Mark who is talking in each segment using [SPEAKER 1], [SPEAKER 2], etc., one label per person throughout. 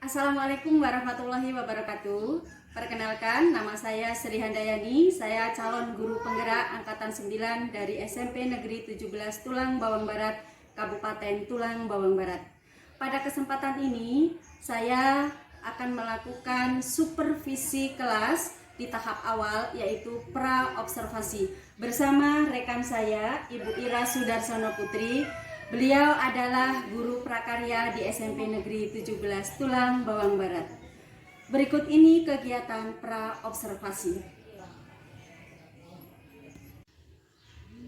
[SPEAKER 1] Assalamualaikum warahmatullahi wabarakatuh. Perkenalkan, nama saya Sri Handayani. Saya calon guru penggerak angkatan 9 dari SMP Negeri 17 Tulang Bawang Barat, Kabupaten Tulang Bawang Barat. Pada kesempatan ini, saya akan melakukan supervisi kelas di tahap awal, yaitu pra-observasi bersama rekan saya, Ibu Ira Sudarsono Putri. Beliau adalah guru prakarya di SMP Negeri 17 Tulang Bawang Barat. Berikut ini kegiatan pra-observasi.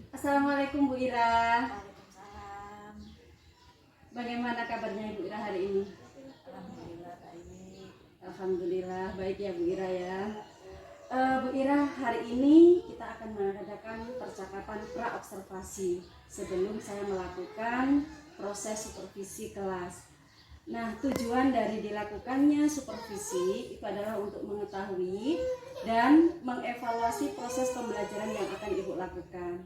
[SPEAKER 1] Assalamualaikum Bu Ira.
[SPEAKER 2] Waalaikumsalam.
[SPEAKER 1] Bagaimana kabarnya Ibu Ira hari ini?
[SPEAKER 2] Alhamdulillah baik.
[SPEAKER 1] Alhamdulillah baik ya Bu Ira ya. Bu Ira, hari ini kita akan mengadakan percakapan pra-observasi sebelum saya melakukan proses supervisi kelas. Nah, tujuan dari dilakukannya supervisi itu adalah untuk mengetahui dan mengevaluasi proses pembelajaran yang akan Ibu lakukan.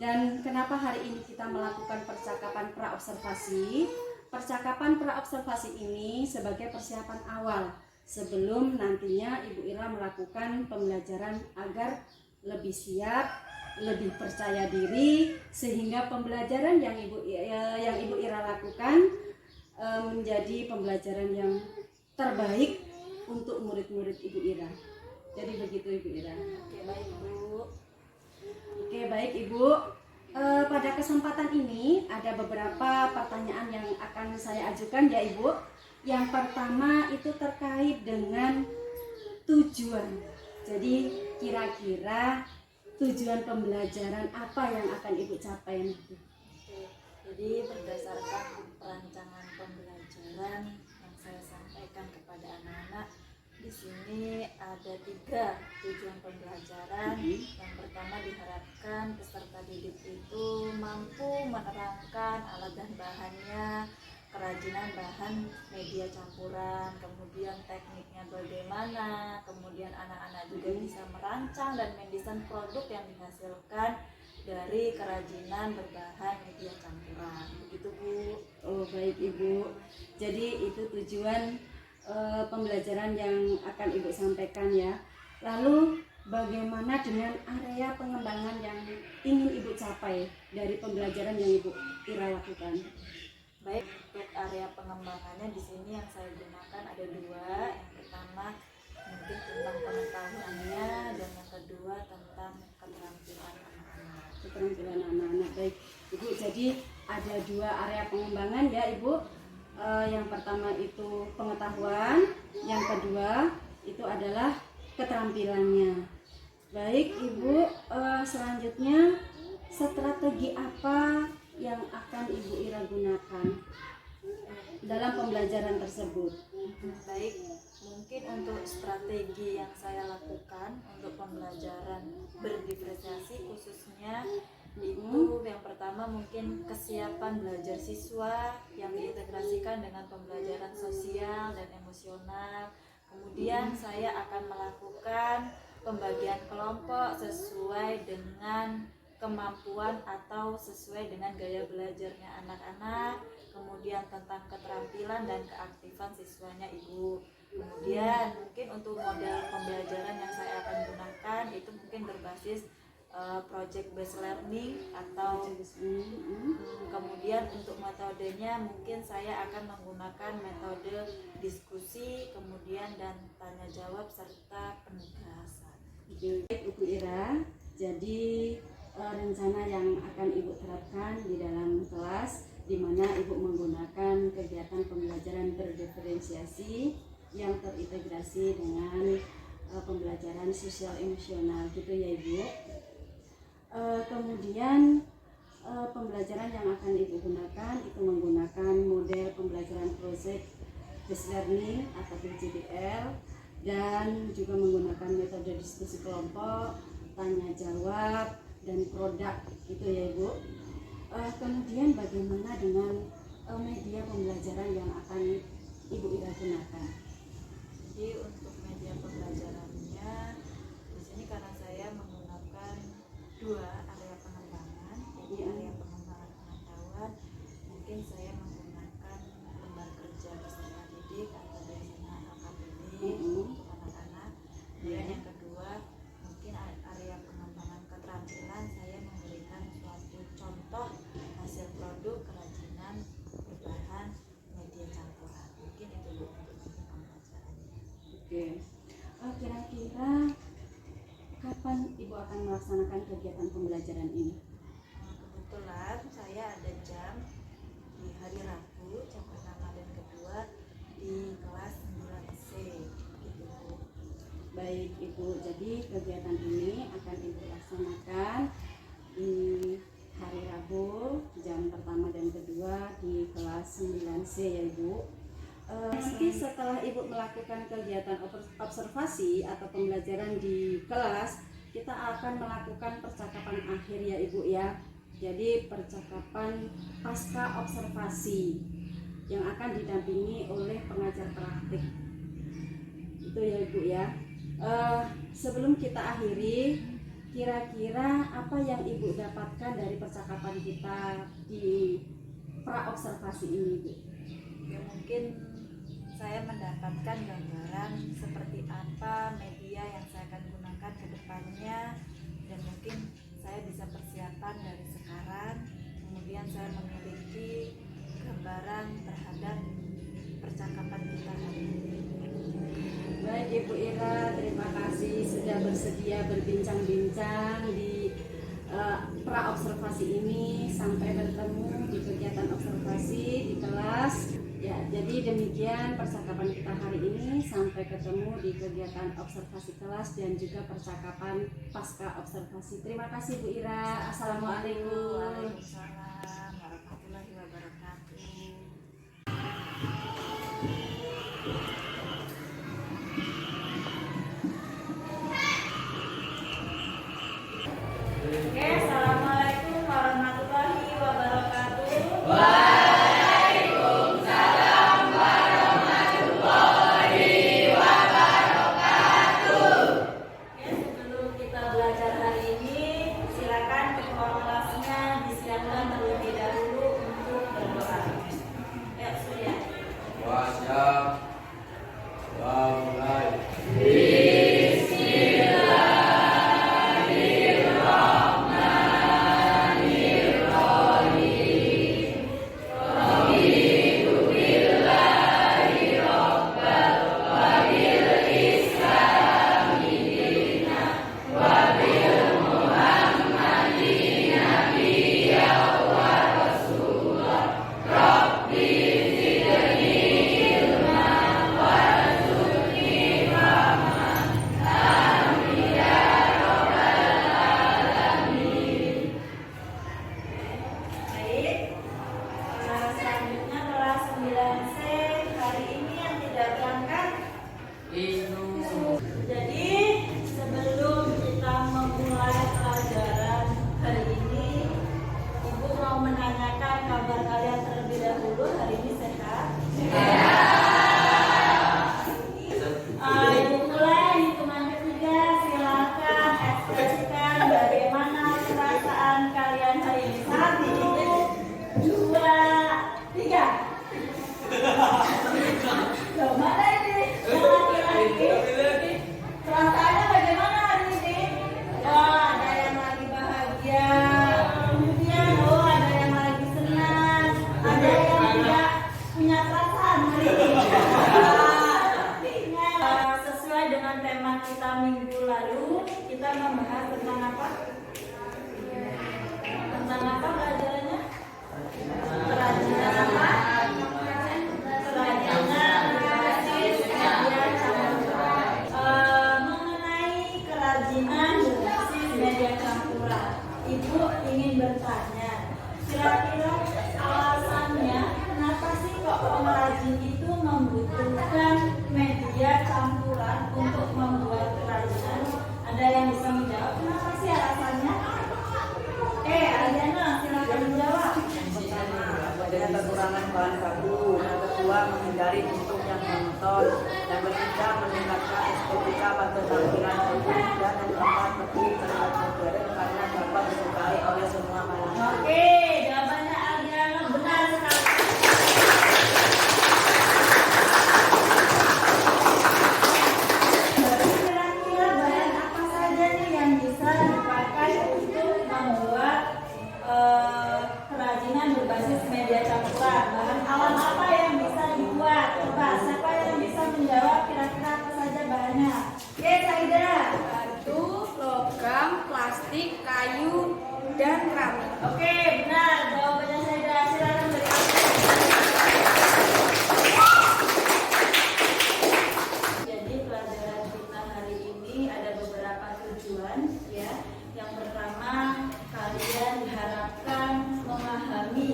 [SPEAKER 1] Dan kenapa hari ini kita melakukan percakapan pra-observasi? Percakapan pra-observasi ini sebagai persiapan awal sebelum nantinya Ibu Ira melakukan pembelajaran agar lebih siap, lebih percaya diri, sehingga pembelajaran yang Ibu Ira lakukan menjadi pembelajaran yang terbaik untuk murid-murid Ibu Ira. Jadi begitu Ibu Ira.
[SPEAKER 2] Oke, baik Bu.
[SPEAKER 1] Oke, baik Ibu. Pada kesempatan ini ada beberapa pertanyaan yang akan saya ajukan ya Ibu. Yang pertama itu terkait dengan tujuan. Jadi kira-kira tujuan pembelajaran apa yang akan Ibu capai nanti?
[SPEAKER 2] Oke, jadi berdasarkan perancangan pembelajaran yang saya sampaikan kepada anak-anak, di sini ada 3 tujuan pembelajaran. Yang pertama, diharapkan peserta didik itu mampu menerangkan alat dan bahannya, kerajinan bahan media campuran, kemudian tekniknya bagaimana, kemudian anak-anak juga bisa merancang dan mendesain produk yang dihasilkan dari kerajinan berbahan media campuran. Begitu Bu.
[SPEAKER 1] Oh baik Ibu. Jadi itu tujuan pembelajaran yang akan Ibu sampaikan ya. Lalu bagaimana dengan area pengembangan yang ingin Ibu capai dari pembelajaran yang Ibu Ira lakukan?
[SPEAKER 2] Baik, untuk area pengembangannya di sini yang saya gunakan ada 2. Yang pertama mungkin tentang pengetahuannya, dan yang kedua tentang keterampilan anak-anak.
[SPEAKER 1] Keterampilan anak-anak. Baik Ibu, jadi ada 2 area pengembangan ya Ibu. Yang pertama itu pengetahuan, yang kedua itu adalah keterampilannya. Baik Ibu, selanjutnya strategi apa yang akan Ibu Ira gunakan dalam pembelajaran tersebut?
[SPEAKER 2] Baik, mungkin untuk strategi yang saya lakukan untuk pembelajaran berdiferensiasi khususnya itu yang pertama mungkin kesiapan belajar siswa yang diintegrasikan dengan pembelajaran sosial dan emosional. Kemudian saya akan melakukan pembagian kelompok sesuai dengan kemampuan atau sesuai dengan gaya belajarnya anak-anak. Kemudian tentang keterampilan dan keaktifan siswanya Ibu. Kemudian mungkin untuk model pembelajaran yang saya akan gunakan itu mungkin berbasis project based learning atau kemudian untuk metodenya mungkin saya akan menggunakan metode diskusi, kemudian dan tanya jawab serta penugasan.
[SPEAKER 1] Baik Ibu Ira, jadi rencana yang akan Ibu terapkan di dalam kelas di mana Ibu menggunakan kegiatan pembelajaran berdiferensiasi yang terintegrasi dengan pembelajaran sosial emosional gitu ya Ibu. Kemudian pembelajaran yang akan Ibu gunakan itu menggunakan model pembelajaran project based learning atau PJBL, dan juga menggunakan metode diskusi kelompok, tanya jawab, dan produk gitu ya Ibu. Kemudian bagaimana dengan media pembelajaran yang akan Ibu Ira gunakan?
[SPEAKER 2] Jadi untuk media pembelajarannya di sini karena saya menggunakan 2 area pengembangan, jadi area pengembangan pengetahuan mungkin saya menggunakan lembar kerja peserta didik atau
[SPEAKER 1] kegiatan pembelajaran ini?
[SPEAKER 2] Kebetulan saya ada jam di hari Rabu jam pertama dan kedua di kelas 9C gitu.
[SPEAKER 1] Baik Ibu, jadi kegiatan ini akan Ibu laksanakan di hari Rabu jam pertama dan kedua di kelas 9C ya Ibu. Nanti setelah Ibu melakukan kegiatan observasi atau pembelajaran di kelas, kita akan melakukan percakapan akhir ya Ibu ya. Jadi percakapan pasca observasi yang akan didampingi oleh pengajar praktik. Itu ya Ibu ya. Sebelum kita akhiri, kira-kira apa yang Ibu dapatkan dari percakapan kita di pra observasi ini Ibu?
[SPEAKER 2] Ya, mungkin saya mendapatkan gambaran seperti apa media yang saya akan gunakan ke depannya, dan mungkin saya bisa persiapan dari sekarang, kemudian saya memiliki gambaran terhadap percakapan kita hari ini.
[SPEAKER 1] Baik Ibu Ira, terima kasih sudah bersedia berbincang-bincang di pra observasi ini. Sampai bertemu di kegiatan observasi di kelas. Ya, jadi demikian percakapan kita hari ini. Sampai ketemu di kegiatan observasi kelas dan juga percakapan pasca observasi. Terima kasih Bu Ira. Assalamualaikum.
[SPEAKER 2] Waalaikumsalam warahmatullahi wabarakatuh. Oke, assalamualaikum warahmatullahi wabarakatuh.
[SPEAKER 3] Menghindari bentuk yang monoton, yang ketiga meningkatkan estetika pada tampilan berbentuk dan keempat lebih terlihat modern karena dapat disukai oleh semua kalangan.
[SPEAKER 2] Oke, jawabannya Adriana benar sekali. Kira-kira bahan apa saja nih yang bisa dipakai untuk membuat kerajinan berbasis media campuran? Bahan alam apa yang bisa dibuat? Coba siapa yang bisa menjawab kira-kira apa saja bahannya? Oke, Saida.
[SPEAKER 4] Batu, logam, plastik, kayu, dan keramik.
[SPEAKER 2] Oke, benar. Jawabannya Saida. Silakan beri Jadi pelajaran kita hari ini ada beberapa tujuan ya. Yang pertama, kalian diharapkan memahami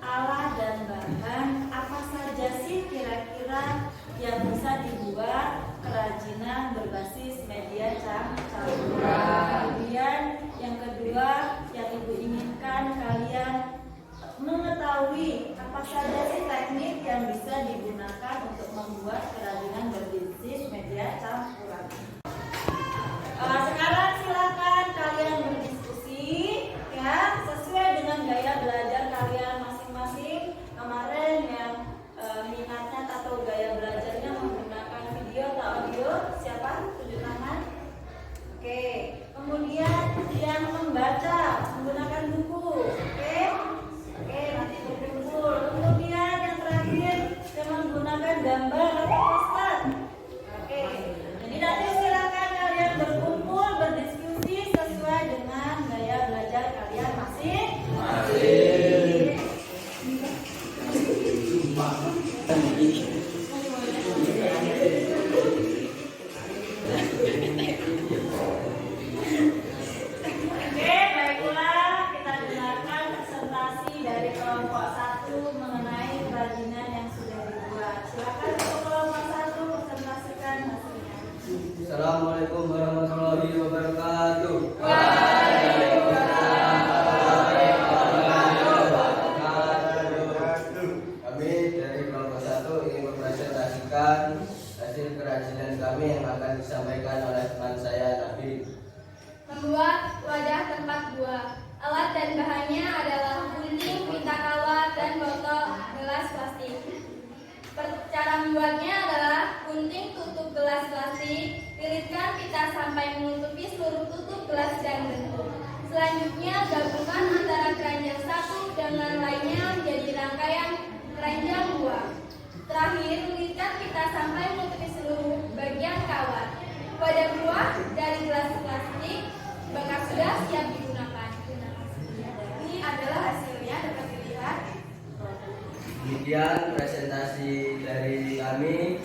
[SPEAKER 2] alat dan bahan apa saja sih kira-kira yang bisa dibuat kerajinan berbasis media campuran. Kemudian yang kedua yang Ibu inginkan kalian mengetahui apa saja sih teknik yang bisa digunakan untuk membuat kerajinan berbasis media campuran. Sekarang silakan kalian berdiskusi ya sesuai dengan gaya belajar kalian masing-masing. Kemarin yang minatnya atau gaya belajarnya menggunakan video atau audio, siapa? Tunjuk tangan. Oke. Kemudian yang membaca menggunakan buku. Oke. Oke, nanti berkumpul. Kemudian yang terakhir yang menggunakan gambar atau poster. Oke. Jadi nanti silakan kalian berkumpul berdiskusi sesuai dengan gaya belajar kalian masing-masing. Oke, baiklah kita dengarkan presentasi dari kelompok 1 mengenai kerajinan yang sudah dibuat. Silakan untuk kelompok 1 presentasikan hasilnya.
[SPEAKER 5] Assalamualaikum warahmatullahi wabarakatuh. Kami dari kelompok 1 ingin mempresentasikan hasil kerajinan kami yang akan disampaikan oleh teman saya Nabi.
[SPEAKER 4] Membuat wadah tempat buah. Alat dan bahannya adalah gunting, pita kawat, dan botol gelas plastik. Cara membuatnya adalah gunting tutup gelas plastik, lilitkan pita sampai menutupi seluruh tutup gelas dan bentuk. Selanjutnya gabungkan antara keranjang satu dengan lainnya menjadi rangkaian keranjang buah. Terakhir lilitkan pita sampai menutupi seluruh bagian kawat. Wadah buah dari gelas plastik bekas sudah siap digunakan. Ini adalah hasilnya, dapat dilihat.
[SPEAKER 5] Demikian presentasi dari kami.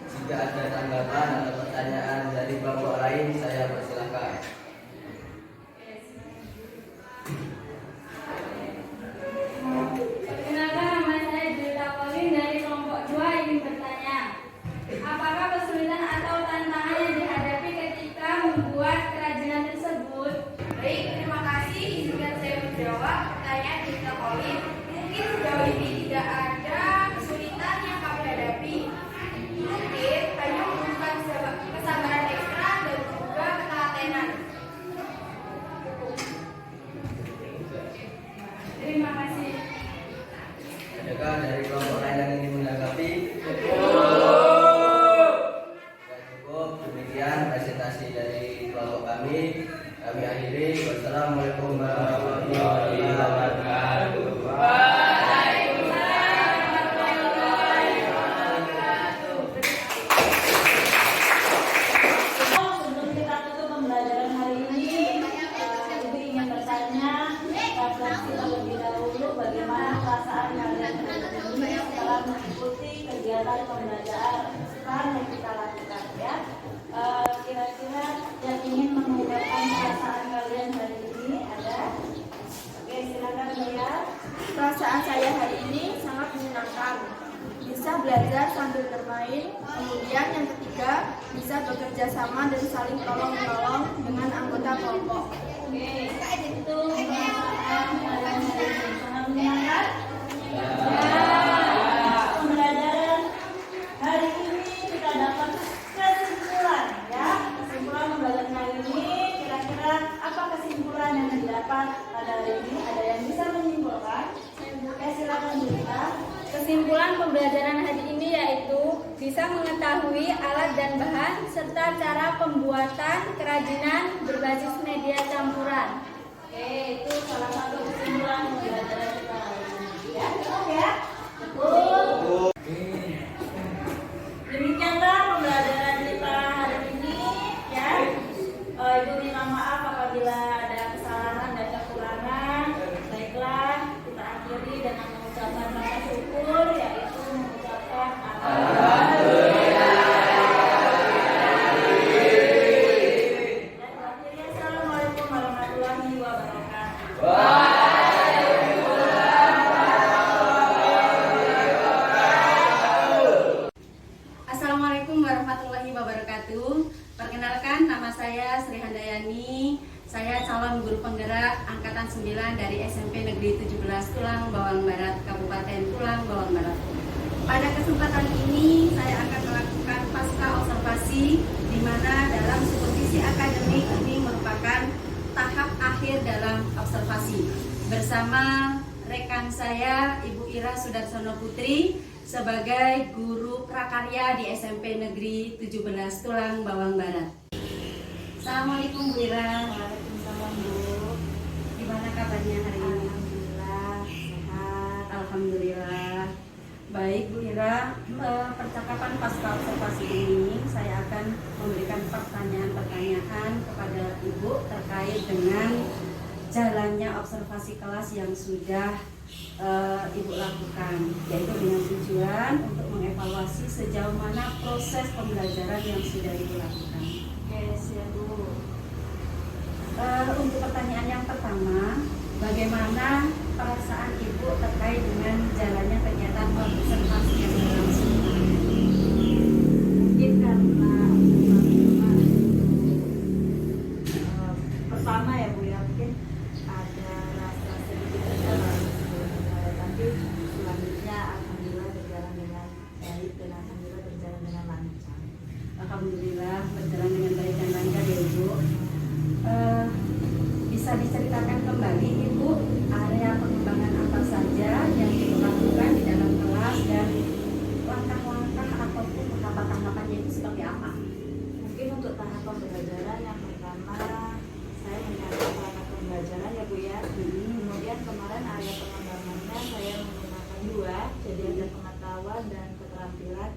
[SPEAKER 5] Jika ada tanggapan atau pertanyaan dari kelompok lain, saya persilakan.
[SPEAKER 4] Perkenalkan, nama saya Julia Pauline dari kelompok 2 ingin bertanya, apakah kesulitan atau tantangan yang dihadapi ketika membuat kerajinan tersebut? Baik, terima kasih. Izinkan saya menjawab pertanyaan Julia Pauline. Mungkin sejauh ini tidak ada kesulitan yang kami hadapi. Mungkin hanya membutuhkan kesabaran ekstra dan juga ketelatenan. Terima kasih.
[SPEAKER 5] Adakah dari kelompok lain yang ingin menanggapi? Ya, cukup. Demikian presentasi dari kelompok kami. Kami akhiri. Wassalamualaikum warahmatullahi wabarakatuh.
[SPEAKER 2] Sebelum kita tutup pembelajaran hari ini, Ibu ingin bertanya refleksi terlebih dahulu bagaimana perasaan kalian hari ini setelah mengikuti kegiatan pembelajaran yang kita lakukan ya. Kira-kira yang ingin mengungkapkan perasaan kalian hari ini ada? Oke, silakan lihat.
[SPEAKER 4] Perasaan saya hari ini sangat menyenangkan. Bisa belajar sambil bermain. Kemudian yang ketiga, bisa bekerja sama dan saling tolong-menolong dengan anggota kelompok.
[SPEAKER 2] Oke, itu perasaan kalian hari ini sangat menyenangkan. Pembelajaran hari ini kita dapat kesimpulan ya. Kesimpulan pembelajaran hari ini kira-kira apa kesimpulan yang didapat pada hari ini? Ada yang bisa menyimpulkan? Oke, silakan Julita.
[SPEAKER 4] Kesimpulan pembelajaran hari ini yaitu bisa mengetahui alat dan bahan serta cara pembuatan kerajinan berbasis media campuran.
[SPEAKER 2] Oke, itu salah satu kesimpulan pembelajaran kita hari ini. Ya, cukup ya? Cukup. Demikianlah pembelajaran kita hari ini ya. Ibu minta maaf apabila ada kesalahan dan
[SPEAKER 1] penggerak Angkatan 9 dari SMP Negeri 17 Tulang Bawang Barat, Kabupaten Tulang Bawang Barat. Pada kesempatan ini saya akan melakukan pasca observasi di mana dalam supervisi akademik ini merupakan tahap akhir dalam observasi bersama rekan saya Ibu Ira Sudarsono Putri sebagai guru prakarya di SMP Negeri 17 Tulang Bawang Barat. Assalamualaikum Bu Ira.
[SPEAKER 2] Waalaikumsalam Bu.
[SPEAKER 1] Gimana kabarnya hari ini?
[SPEAKER 2] Alhamdulillah sehat.
[SPEAKER 1] Alhamdulillah. Baik Bu Ira, percakapan pasca observasi ini saya akan memberikan pertanyaan-pertanyaan kepada Ibu terkait dengan jalannya observasi kelas yang sudah Ibu lakukan, yaitu dengan tujuan untuk mengevaluasi sejauh mana proses pembelajaran yang sudah Ibu lakukan.
[SPEAKER 2] Oke, siap Bu.
[SPEAKER 1] Untuk pertanyaan yang pertama, bagaimana perasaan Ibu terkait dengan jalannya kegiatan observasi yang berlangsung?
[SPEAKER 2] Mungkin karena pertama ya Bu ya, mungkin ada rasa sedikit terkejut, tapi selanjutnya alhamdulillah berjalan dengan baik dan alhamdulillah berjalan dengan lancar.
[SPEAKER 1] Alhamdulillah berjalan dengan baik dan lancar ya Ibu. Bisa diceritakan kembali Ibu area pengembangan apa saja yang Ibu lakukan di dalam kelas dan langkah-langkah ataupun tahapan-tahapannya itu seperti apa?
[SPEAKER 2] Mungkin untuk tahap pembelajaran yang pertama saya mencatat perangkat pembelajaran ya Bu ya. Kemudian kemarin area pengembangannya saya menggunakan dua, jadi ada pengetahuan dan keterampilan.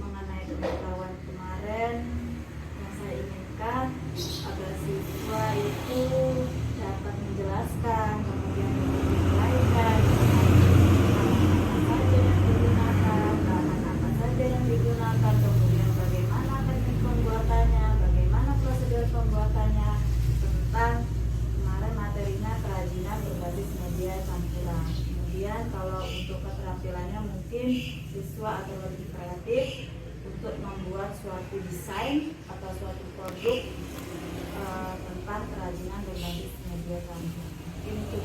[SPEAKER 2] Mengenai pengetahuan kemarin yang saya inginkan agar siswa itu dapat menjelaskan, kemudian menyampaikan bahan apa saja yang digunakan, kemudian bagaimana teknik pembuatannya, bagaimana prosedur pembuatannya, tentang kemarin materinya kerajinan berbasis media campuran. Kemudian kalau untuk keterampilannya mungkin siswa akan lebih kreatif untuk membuat suatu desain atau suatu produk tentang kerajinan berbasis media campuran. Mungkin itu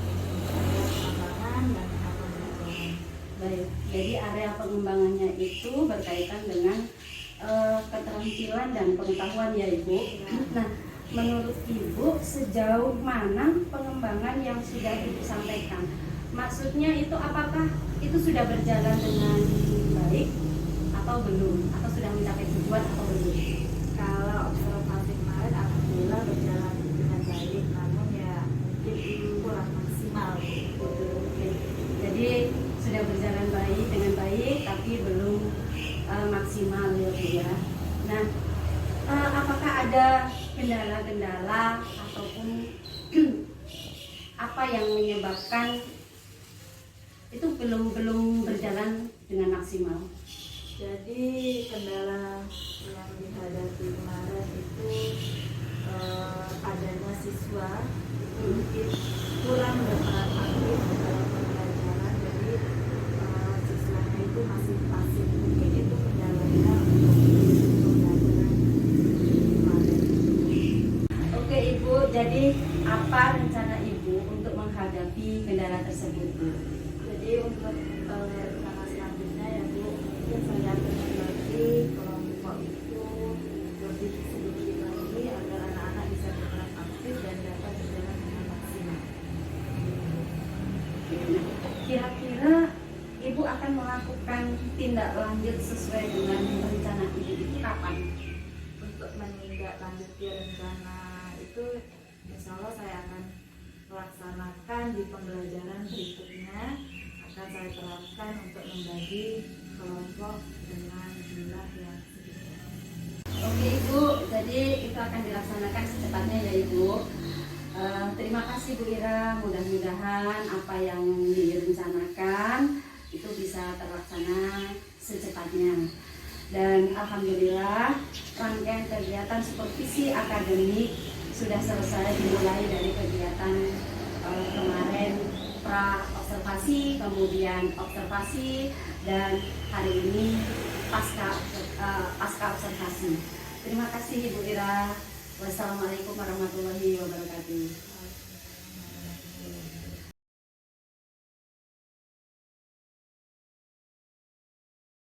[SPEAKER 2] pengembangan dan pembelajaran.
[SPEAKER 1] Baik, jadi area pengembangannya itu berkaitan dengan keterampilan dan pengetahuan ya Ibu. Nah, menurut Ibu sejauh mana pengembangan yang sudah Ibu sampaikan? Maksudnya itu apakah itu sudah berjalan dengan baik atau belum? Atau sudah mencapai tujuan atau belum?
[SPEAKER 2] Kalau observasi kemarin alhamdulillah berjalan dengan baik, namun ya mungkin kurang maksimal.
[SPEAKER 1] Oke. Jadi sudah berjalan baik dengan baik tapi belum maksimal ya Bu ya. Nah, apakah ada kendala-kendala ataupun apa yang menyebabkan itu belum berjalan dengan maksimal?
[SPEAKER 2] Jadi kendala yang dihadapi kemarin itu adanya siswa itu mungkin kurang berperan aktif dalam pembelajaran, jadi siswanya itu masih pasif. Mungkin itu kendalanya untuk pembelajaran kemarin.
[SPEAKER 1] Oke Ibu, jadi apa rencana Ibu untuk menghadapi kendala tersebut Bu?
[SPEAKER 2] Jadi untuk rencana selanjutnya ya Bu, mungkin saya akan membagi kelompok itu lebih sedikit lagi agar anak-anak bisa berperan aktif dan dapat berjalan dengan maksimal.
[SPEAKER 1] Kira-kira Ibu akan melakukan tindak lanjut sesuai dengan rencana Ibu itu kapan?
[SPEAKER 2] Untuk menindaklanjuti rencana itu, insya Allah saya akan melaksanakan di pembelajaran berikutnya. Akan saya terapkan untuk membagi kelompok dengan jumlah yang sedikit.
[SPEAKER 1] Oke Ibu, jadi itu akan dilaksanakan secepatnya ya Ibu. Terima kasih Bu Ira, mudah-mudahan apa yang direncanakan itu bisa terlaksana secepatnya. Dan alhamdulillah rangkaian kegiatan supervisi akademik sudah selesai, dimulai dari kegiatan kemarin pra observasi, kemudian observasi, dan hari ini pasca observasi. Terima kasih Ibu Ira. Wassalamualaikum warahmatullahi wabarakatuh.